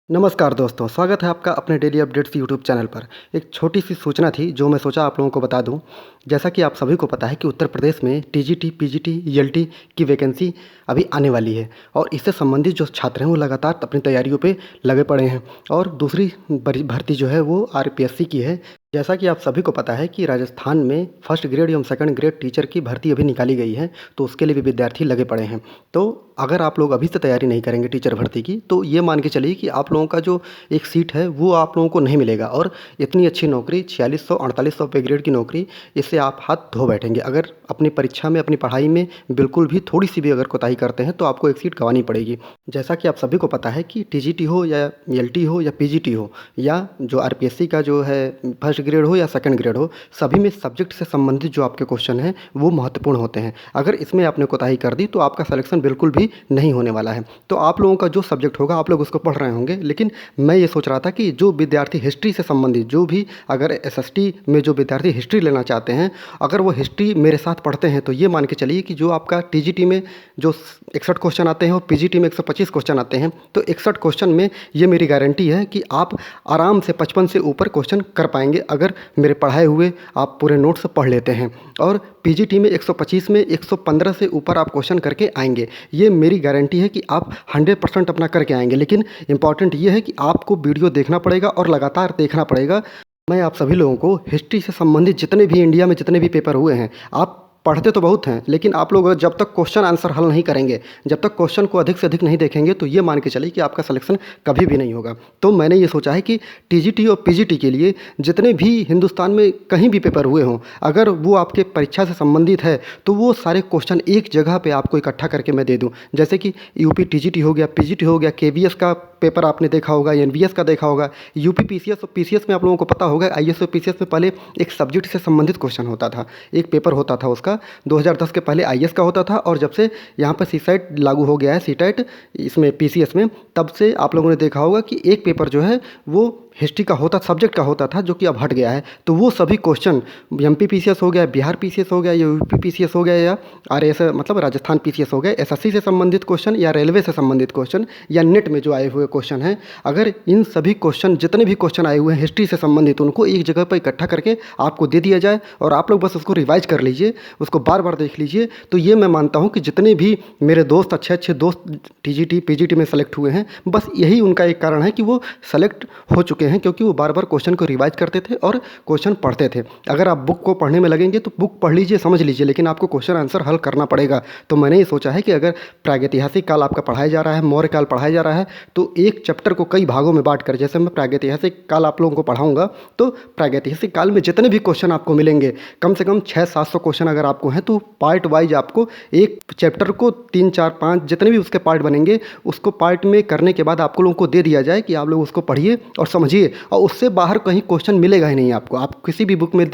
नमस्कार दोस्तों, स्वागत है आपका अपने डेली अपडेट्स यूट्यूब चैनल पर। एक छोटी सी सूचना थी जो मैं सोचा आप लोगों को बता दूं। जैसा कि आप सभी को पता है कि उत्तर प्रदेश में टीजीटी, पीजीटी, ईएलटी की वैकेंसी अभी आने वाली है और इससे संबंधित जो छात्र हैं वो लगातार अपनी तैयारियों पे लगे पड़े हैं। और दूसरी भर्ती जो है वो आरपीएससी की है। जैसा कि आप सभी को पता है कि राजस्थान में फर्स्ट ग्रेड एवं सेकंड ग्रेड टीचर की भर्ती अभी निकाली गई है, तो उसके लिए भी विद्यार्थी लगे पड़े हैं। तो अगर आप लोग अभी से तैयारी नहीं करेंगे टीचर भर्ती की, तो ये मान के चलिए कि आप लोगों का जो एक सीट है वो आप लोगों को नहीं मिलेगा। और इतनी अच्छी नौकरी 4600 4800 पे ग्रेड की नौकरी, इससे आप हाथ धो बैठेंगे। अगर अपनी परीक्षा में, अपनी पढ़ाई में बिल्कुल भी थोड़ी सी भी अगर कोताही करते हैं तो आपको एक सीट गंवानी पड़ेगी। जैसा कि आप सभी को पता है कि टीजीटी हो या ईएलटी हो या पीजीटी हो या जो आरपीएससी का जो है फर्स्ट ग्रेड हो या सेकंड ग्रेड हो, सभी में सब्जेक्ट से संबंधित जो आपके क्वेश्चन हैं वो महत्वपूर्ण होते हैं। अगर इसमें आपने कोताही कर दी तो आपका सिलेक्शन बिल्कुल भी नहीं होने वाला है। तो आप लोगों का जो सब्जेक्ट होगा आप लोग उसको पढ़ रहे होंगे, लेकिन मैं ये सोच रहा था कि जो विद्यार्थी हिस्ट्री से संबंधित, जो भी अगर एसएसटी में जो विद्यार्थी हिस्ट्री लेना चाहते हैं, अगर वो हिस्ट्री मेरे साथ पढ़ते हैं तो ये मान के चलिए कि जो आपका टीजीटी में जो 61 क्वेश्चन आते हैं और पीजीटी में 125 क्वेश्चन आते हैं, तो 61 क्वेश्चन में ये मेरी गारंटी है कि आप आराम से 55 से ऊपर क्वेश्चन कर पाएंगे अगर मेरे पढ़ाए हुए आप पूरे नोट्स पढ़ लेते हैं। और पीजीटी में 125 में 115 से ऊपर आप क्वेश्चन करके आएंगे। ये मेरी गारंटी है कि आप 100% अपना करके आएंगे। लेकिन इंपॉर्टेंट ये है कि आपको वीडियो देखना पड़ेगा और लगातार देखना पड़ेगा। मैं आप सभी लोगों को हिस्ट्री से संबंधित जितने भी इंडिया में जितने भी पेपर हुए हैं, आप पढ़ते तो बहुत हैं, लेकिन आप लोग जब तक क्वेश्चन आंसर हल नहीं करेंगे, जब तक क्वेश्चन को अधिक से अधिक नहीं देखेंगे, तो ये मान के चलिए कि आपका सिलेक्शन कभी भी नहीं होगा। तो मैंने ये सोचा है कि टीजीटी और पीजीटी के लिए जितने भी हिंदुस्तान में कहीं भी पेपर हुए हों, अगर वो आपके परीक्षा से संबंधित है तो वो सारे क्वेश्चन एक जगह पे आपको इकट्ठा करके मैं दे दूँ। जैसे कि यूपी टीजीटी हो गया, पीजीटी हो गया, केवीएस का पेपर आपने देखा होगा, एनवीएस का देखा होगा, यूपी पीसीएस और पीसीएस में आप लोगों को पता होगा आईएएस और पीसीएस में पहले एक सब्जेक्ट से संबंधित क्वेश्चन होता था, एक पेपर होता था उसका। 2010 के पहले आईएएस का होता था और जब से यहाँ पर सीसेट लागू हो गया है, सीटेट इसमें पीसीएस में, तब से आप लोगों ने देखा होगा कि एक पेपर जो है वो हिस्ट्री का होता, सब्जेक्ट का होता था, जो कि अब हट गया है। तो वो सभी क्वेश्चन एमपी पीसीएस हो गया, बिहार पीसीएस हो गया, या यूपी पीसीएस हो गया, या आरएएस मतलब राजस्थान पीसीएस हो गया, एसएससी से संबंधित क्वेश्चन या रेलवे से संबंधित क्वेश्चन या नेट में जो आए हुए क्वेश्चन हैं, अगर इन सभी क्वेश्चन, जितने भी क्वेश्चन आए हुए हैं हिस्ट्री से संबंधित, उनको एक जगह पर इकट्ठा करके आपको दे दिया जाए और आप लोग बस उसको रिवाइज कर लीजिए, उसको बार बार देख लीजिए। तो ये मैं मानता हूँ कि जितने भी मेरे दोस्त, अच्छे अच्छे दोस्त टीजीटी पीजीटी में सेलेक्ट हुए हैं, बस यही उनका एक कारण है कि वो सेलेक्ट हो चुके हैं, क्योंकि वो बार बार क्वेश्चन को रिवाइज करते थे और क्वेश्चन पढ़ते थे। अगर आप बुक को पढ़ने में लगेंगे तो बुक पढ़ लीजिए, समझ लीजिए, लेकिन आपको क्वेश्चन आंसर हल करना पड़ेगा। तो मैंने ये सोचा है कि अगर प्रागैतिहासिक काल आपका पढ़ाया जा रहा है, मौर्य काल पढ़ाया जा रहा है, तो एक चैप्टर को कई भागों में बांट कर, जैसे मैं प्रागैतिहासिक काल आप लोगों को पढ़ाऊंगा, तो प्रागैतिहासिक काल में जितने भी क्वेश्चन आपको मिलेंगे, कम से कम 600-700 क्वेश्चन अगर आपको हैं, तो पार्ट वाइज आपको एक चैप्टर को 3 4 5 जितने भी उसके पार्ट बनेंगे, उसको पार्ट में करने के बाद आपको लोगों को दे दिया जाए कि आप लोग उसको पढ़िए और समझिए, और उससे बाहर कहीं क्वेश्चन मिलेगा ही नहीं आपको। आप किसी भी बुक में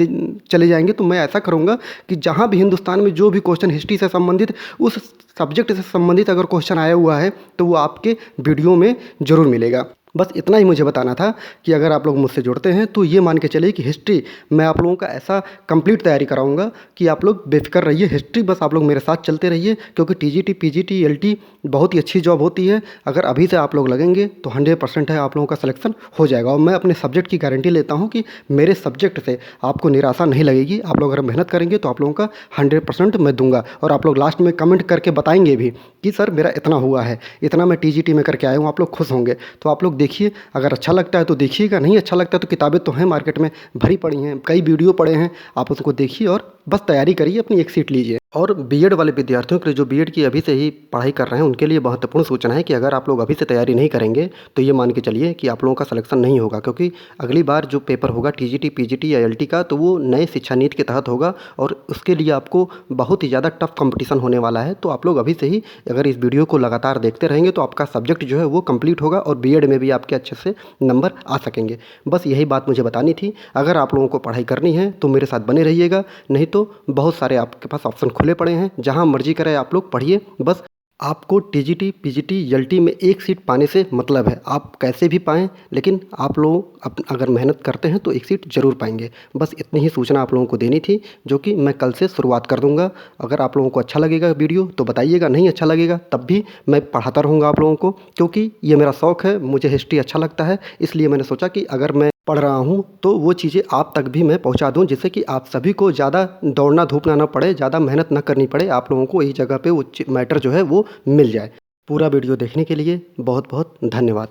चले जाएंगे तो मैं ऐसा करूँगा कि जहाँ भी हिंदुस्तान में जो भी क्वेश्चन हिस्ट्री से संबंधित, उस सब्जेक्ट से संबंधित अगर क्वेश्चन आया हुआ है तो वो आपके वीडियो में ज़रूर मिलेगा। बस इतना ही मुझे बताना था कि अगर आप लोग मुझसे जुड़ते हैं तो ये मान के चलिए कि हिस्ट्री मैं आप लोगों का ऐसा कंप्लीट तैयारी कराऊंगा कि आप लोग बेफिक्र रहिए। हिस्ट्री बस आप लोग मेरे साथ चलते रहिए, क्योंकि टीजीटी पीजीटी ईएलटी बहुत ही अच्छी जॉब होती है। अगर अभी से आप लोग लगेंगे तो 100% है आप लोगों का सिलेक्शन हो जाएगा। और मैं अपने सब्जेक्ट की गारंटी लेता हूँ कि मेरे सब्जेक्ट से आपको निराशा नहीं लगेगी। आप लोग अगर मेहनत करेंगे तो आप लोगों का 100% मैं दूंगा। और आप लोग लास्ट में कमेंट करके बताएंगे भी कि सर मेरा इतना हुआ है, इतना मैं टीजीटी में करके आया हूँ, आप लोग खुश होंगे। तो आप लोग देखिए, अगर अच्छा लगता है तो देखिएगा, नहीं अच्छा लगता है तो किताबें तो हैं मार्केट में भरी पड़ी हैं, कई वीडियो पड़े हैं, आप उसको देखिए और बस तैयारी करिए, अपनी एक सीट लीजिए। और बीएड वाले विद्यार्थियों के लिए, जो बीएड की अभी से ही पढ़ाई कर रहे हैं, उनके लिए महत्वपूर्ण सूचना है कि अगर आप लोग अभी से तैयारी नहीं करेंगे तो ये मान के चलिए कि आप लोगों का सिलेक्शन नहीं होगा, क्योंकि अगली बार जो पेपर होगा टीजीटी पीजीटी या एलटी का, तो वो नए शिक्षा नीति के तहत होगा और उसके लिए आपको बहुत ही ज़्यादा टफ कंपटीशन होने वाला है। तो आप लोग अभी से ही अगर इस वीडियो को लगातार देखते रहेंगे तो आपका सब्जेक्ट जो है वो कंप्लीट होगा और बीएड में भी आपके अच्छे से नंबर आ सकेंगे। बस यही बात मुझे बतानी थी। अगर आप लोगों को पढ़ाई करनी है तो मेरे साथ बने रहिएगा, नहीं तो बहुत सारे आपके पास ऑप्शन खुले पड़े हैं, जहाँ मर्जी करें आप लोग पढ़िए। बस आपको टीजीटी, पीजीटी, एलटी में एक सीट पाने से मतलब है। आप कैसे भी पाएँ, लेकिन आप लोग अगर मेहनत करते हैं तो एक सीट ज़रूर पाएंगे। बस इतनी ही सूचना आप लोगों को देनी थी, जो कि मैं कल से शुरुआत कर दूंगा। अगर आप लोगों को अच्छा लगेगा वीडियो तो बताइएगा, नहीं अच्छा लगेगा तब भी मैं पढ़ाता रहूँगा आप लोगों को, क्योंकि ये मेरा शौक़ है। मुझे हिस्ट्री अच्छा लगता है, इसलिए मैंने सोचा कि अगर मैं पढ़ रहा हूँ तो वो चीज़ें आप तक भी मैं पहुँचा दूँ, जिससे कि आप सभी को ज़्यादा दौड़ना धूपना ना पड़े, ज़्यादा मेहनत ना करनी पड़े। आप लोगों को एक जगह पे वो मैटर जो है वो मिल जाए। पूरा वीडियो देखने के लिए बहुत बहुत धन्यवाद।